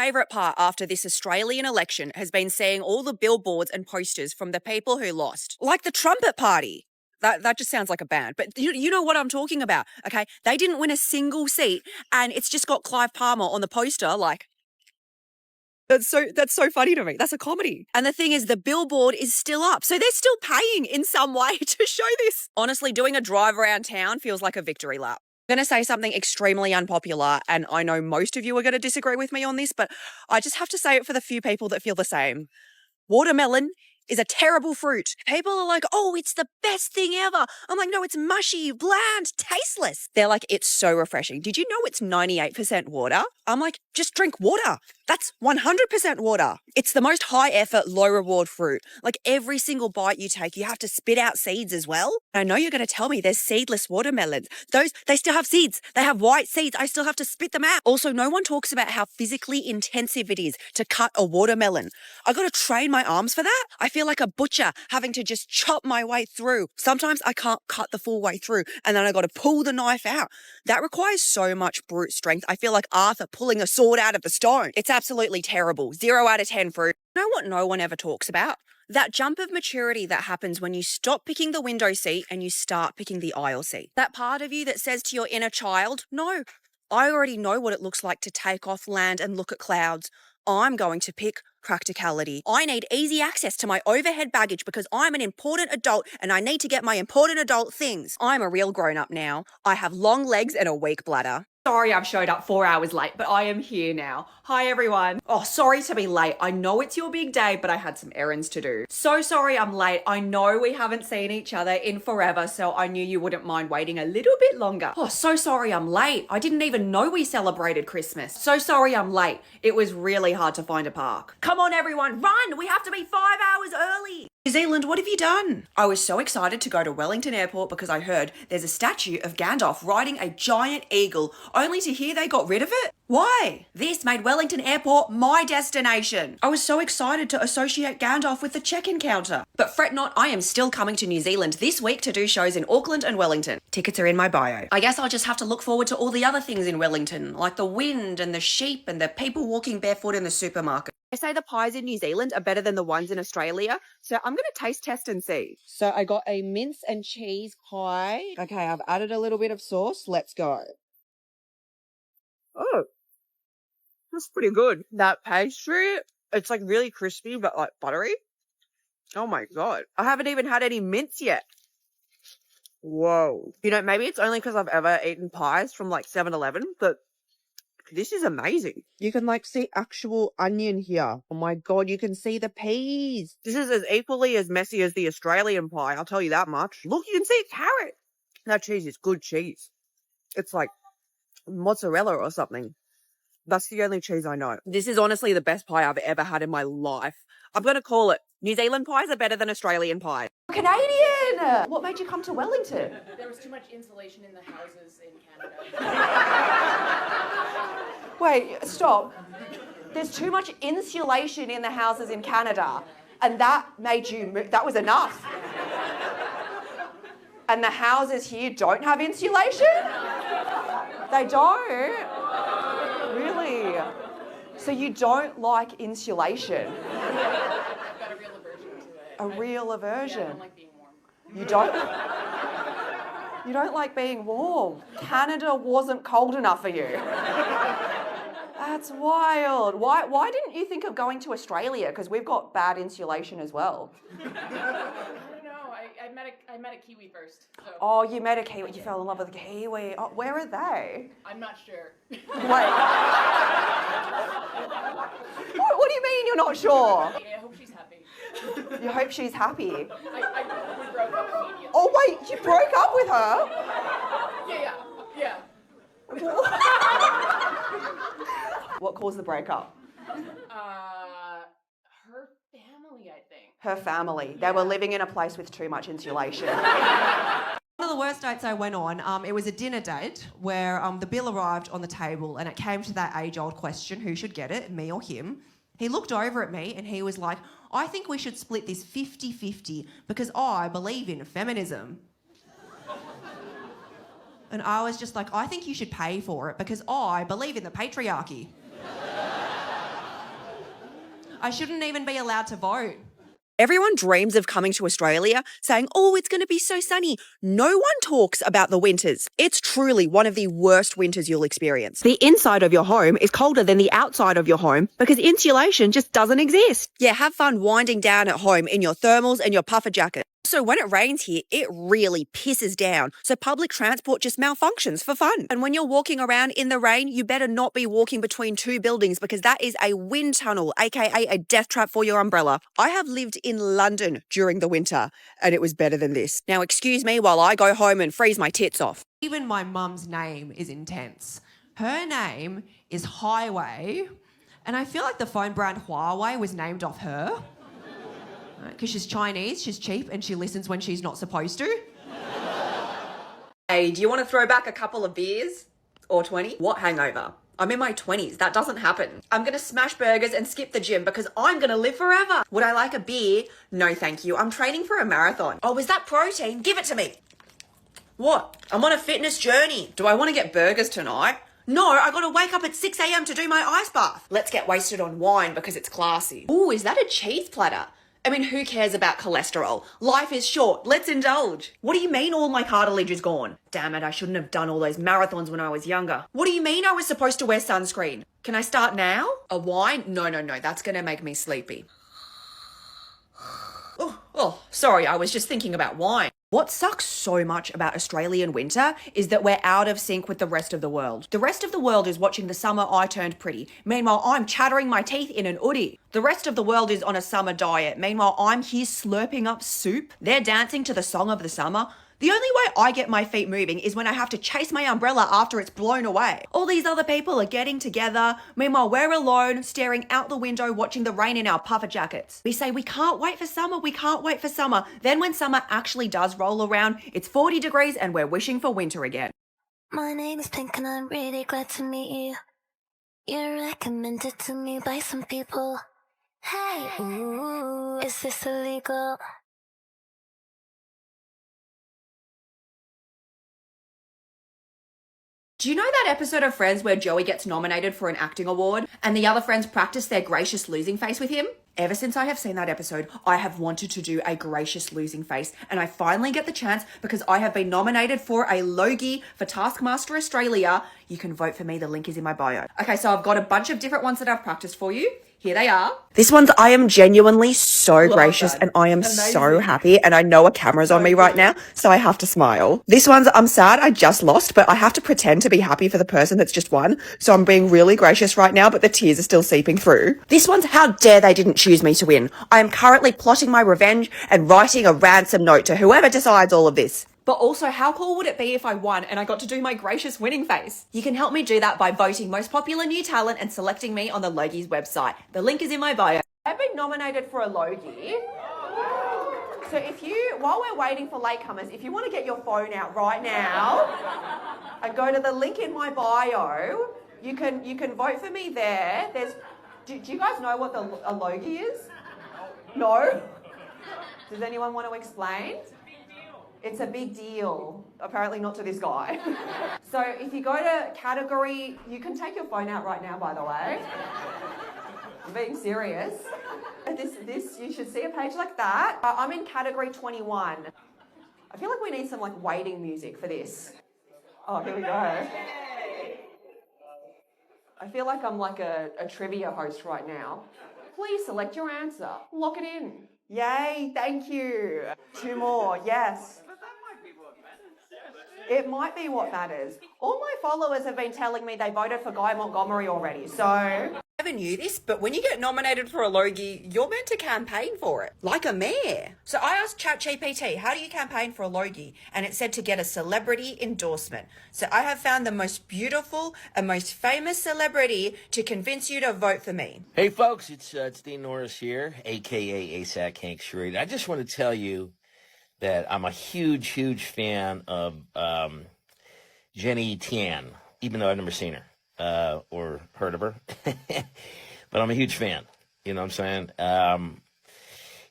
favourite part after this Australian election has been seeing all the billboards and posters from the people who lost. Like the Trumpet Party. That just sounds like a band, but you know what I'm talking about, okay? They didn't win a single seat, and it's just got Clive Palmer on the poster, like... That's so funny to me. That's a comedy. And the thing is, the billboard is still up, so they're still paying in some way to show this. Honestly, doing a drive around town feels like a victory lap. I'm going to say something extremely unpopular, and I know most of you are going to disagree with me on this, but I just have to say it for the few people that feel the same. Watermelon is a terrible fruit. People are like, oh, it's the best thing ever. I'm like, no, it's mushy, bland, tasteless. They're like, it's so refreshing. Did you know it's 98% water? I'm like, just drink water. That's 100% water. It's the most high effort, low reward fruit. Like every single bite you take, you have to spit out seeds as well. I know you're going to tell me there's seedless watermelons. They still have seeds. They have white seeds. I still have to spit them out. Also, no one talks about how physically intensive it is to cut a watermelon. I got to train my arms for that. I feel like a butcher having to just chop my way through. Sometimes I can't cut the full way through and then I got to pull the knife out. That requires so much brute strength. I feel like Arthur pulling a sword out of the stone. It's absolutely terrible. 0 out of 10 fruit. You know what no one ever talks about? That jump of maturity that happens when you stop picking the window seat and you start picking the aisle seat. That part of you that says to your inner child, no, I already know what it looks like to take off, land and look at clouds. I'm going to pick practicality. I need easy access to my overhead baggage because I'm an important adult and I need to get my important adult things. I'm a real grown-up now. I have long legs and a weak bladder. Sorry I've showed up 4 hours late, but I am here now. Hi everyone. Oh, sorry to be late. I know it's your big day, but I had some errands to do. So sorry I'm late. I know we haven't seen each other in forever, so I knew you wouldn't mind waiting a little bit longer. Oh, so sorry I'm late. I didn't even know we celebrated Christmas. So sorry I'm late. It was really hard to find a park. Come on everyone, run! We have to be 5 hours early. New Zealand, what have you done? I was so excited to go to Wellington Airport because I heard there's a statue of Gandalf riding a giant eagle, only to hear they got rid of it. Why? This made Wellington Airport my destination. I was so excited to associate Gandalf with the check-in counter. But fret not, I am still coming to New Zealand this week to do shows in Auckland and Wellington. Tickets are in my bio. I guess I'll just have to look forward to all the other things in Wellington, like the wind and the sheep and the people walking barefoot in the supermarket. They say the pies in New Zealand are better than the ones in Australia, so I'm going to taste test and see. So I got a mince and cheese pie. Okay, I've added a little bit of sauce. Let's go. Oh, that's pretty good. That pastry, it's like really crispy but like buttery. Oh my God. I haven't even had any mince yet. Whoa. You know, maybe it's only because I've ever eaten pies from like 7-Eleven, but this is amazing. You can like see actual onion here. Oh my God, you can see the peas. This is as equally as messy as the Australian pie, I'll tell you that much. Look, you can see a carrot. That cheese is good cheese. It's like mozzarella or something. That's the only cheese I know. This is honestly the best pie I've ever had in my life. I'm going to call it. New Zealand pies are better than Australian pie. Canadian! What made you come to Wellington? There was too much insulation in the houses in Canada. Wait, stop. There's too much insulation in the houses in Canada, and that made you move. That was enough. And the houses here don't have insulation? They don't? Really? So you don't like insulation? I've got a real aversion to it. A real aversion? Yeah, I don't like being warm. You don't? You don't like being warm. Canada wasn't cold enough for you. That's wild. Why didn't you think of going to Australia? Because we've got bad insulation as well. I don't know. I met a Kiwi first. So. Oh, you met a Kiwi. You fell in love with a Kiwi. Oh, where are they? I'm not sure. Wait. What do you mean you're not sure? I hope she's happy. You hope she's happy? We broke up immediately. Oh, wait, you broke up with her? Yeah. What caused the breakup? Her family, I think. Her family. They were living in a place with too much insulation. One of the worst dates I went on, it was a dinner date where the bill arrived on the table and it came to that age-old question, who should get it, me or him? He looked over at me and he was like, I think we should split this 50-50 because I believe in feminism. And I was just like, I think you should pay for it because I believe in the patriarchy. I shouldn't even be allowed to vote. Everyone dreams of coming to Australia saying, oh, it's going to be so sunny. No one talks about the winters. It's truly one of the worst winters you'll experience. The inside of your home is colder than the outside of your home because insulation just doesn't exist. Yeah, have fun winding down at home in your thermals and your puffer jacket. So when it rains here, it really pisses down. So public transport just malfunctions for fun. And when you're walking around in the rain, you better not be walking between two buildings because that is a wind tunnel, aka a death trap for your umbrella. I have lived in London during the winter and it was better than this. Now excuse me while I go home and freeze my tits off. Even my mum's name is intense. Her name is Highway, and I feel like the phone brand Huawei was named off her. Because she's Chinese, she's cheap, and she listens when she's not supposed to. Hey, do you want to throw back a couple of beers? Or 20? What hangover? I'm in my 20s. That doesn't happen. I'm going to smash burgers and skip the gym because I'm going to live forever. Would I like a beer? No, thank you. I'm training for a marathon. Oh, is that protein? Give it to me. What? I'm on a fitness journey. Do I want to get burgers tonight? No, I got to wake up at 6 a.m. to do my ice bath. Let's get wasted on wine because it's classy. Ooh, is that a cheese platter? I mean, who cares about cholesterol? Life is short. Let's indulge. What do you mean all my cartilage is gone? Damn it, I shouldn't have done all those marathons when I was younger. What do you mean I was supposed to wear sunscreen? Can I start now? A wine? No, that's gonna make me sleepy. Oh, sorry, I was just thinking about wine. What sucks so much about Australian winter is that we're out of sync with the rest of the world. The rest of the world is watching the summer I turned pretty. Meanwhile, I'm chattering my teeth in an hoodie. The rest of the world is on a summer diet. Meanwhile, I'm here slurping up soup. They're dancing to the song of the summer. The only way I get my feet moving is when I have to chase my umbrella after it's blown away. All these other people are getting together. Meanwhile, we're alone, staring out the window, watching the rain in our puffer jackets. We say, we can't wait for summer, we can't wait for summer. Then when summer actually does roll around, it's 40 degrees and we're wishing for winter again. My name is Pink and I'm really glad to meet you. You're recommended to me by some people. Hey, ooh, is this illegal? Do you know that episode of Friends where Joey gets nominated for an acting award and the other friends practice their gracious losing face with him? Ever since I have seen that episode, I have wanted to do a gracious losing face, and I finally get the chance because I have been nominated for a Logie for Taskmaster Australia. You can vote for me. The link is in my bio. Okay, so I've got a bunch of different ones that I've practiced for you. Here they are. This one's I am genuinely so gracious and I am so happy, and I know a camera's on me right now, so I have to smile. This one's I'm sad I just lost, but I have to pretend to be happy for the person that's just won, so I'm being really gracious right now, but the tears are still seeping through. This one's how dare they didn't choose me to win. I am currently plotting my revenge and writing a ransom note to whoever decides all of this. But also, how cool would it be if I won and I got to do my gracious winning face? You can help me do that by voting most popular new talent and selecting me on the Logie's website. The link is in my bio. I've been nominated for a Logie. So if you, while we're waiting for latecomers, if you want to get your phone out right now and go to the link in my bio, you can vote for me there. Do you guys know what a Logie is? No? Does anyone want to explain? It's a big deal. Apparently not to this guy. So if you go to category, you can take your phone out right now, by the way. I'm being serious. This, you should see a page like that. I'm in category 21. I feel like we need some like waiting music for this. Oh, here we go. I feel like I'm like a trivia host right now. Please select your answer. Lock it in. Yay, thank you. 2 more, yes. It might be what matters. All my followers have been telling me they voted for Guy Montgomery already, so... I never knew this, but when you get nominated for a Logie, you're meant to campaign for it, like a mayor. So I asked ChatGPT, how do you campaign for a Logie? And it said to get a celebrity endorsement. So I have found the most beautiful and most famous celebrity to convince you to vote for me. Hey folks, it's Dean Norris here, aka ASAC Hank Shrade. I just want to tell you that I'm a huge fan of Jenny Tian, even though I've never seen her or heard of her. But I'm a huge fan, you know what I'm saying?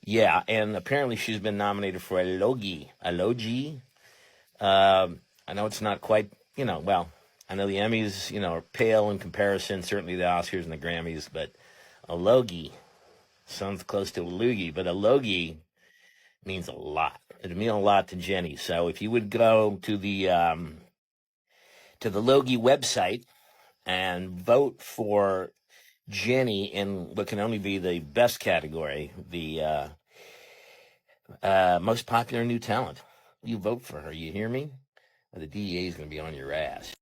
Yeah, and apparently she's been nominated for a Logie. A Logie. I know it's not quite, well, I know the Emmys, are pale in comparison, certainly the Oscars and the Grammys, but a Logie, Sounds close to a loogie, but a logie means a lot. It means a lot to Jenny. So if you would go to the Logie website and vote for Jenny in what can only be the best category, the most popular new talent. You vote for her. You hear me? The DEA is going to be on your ass.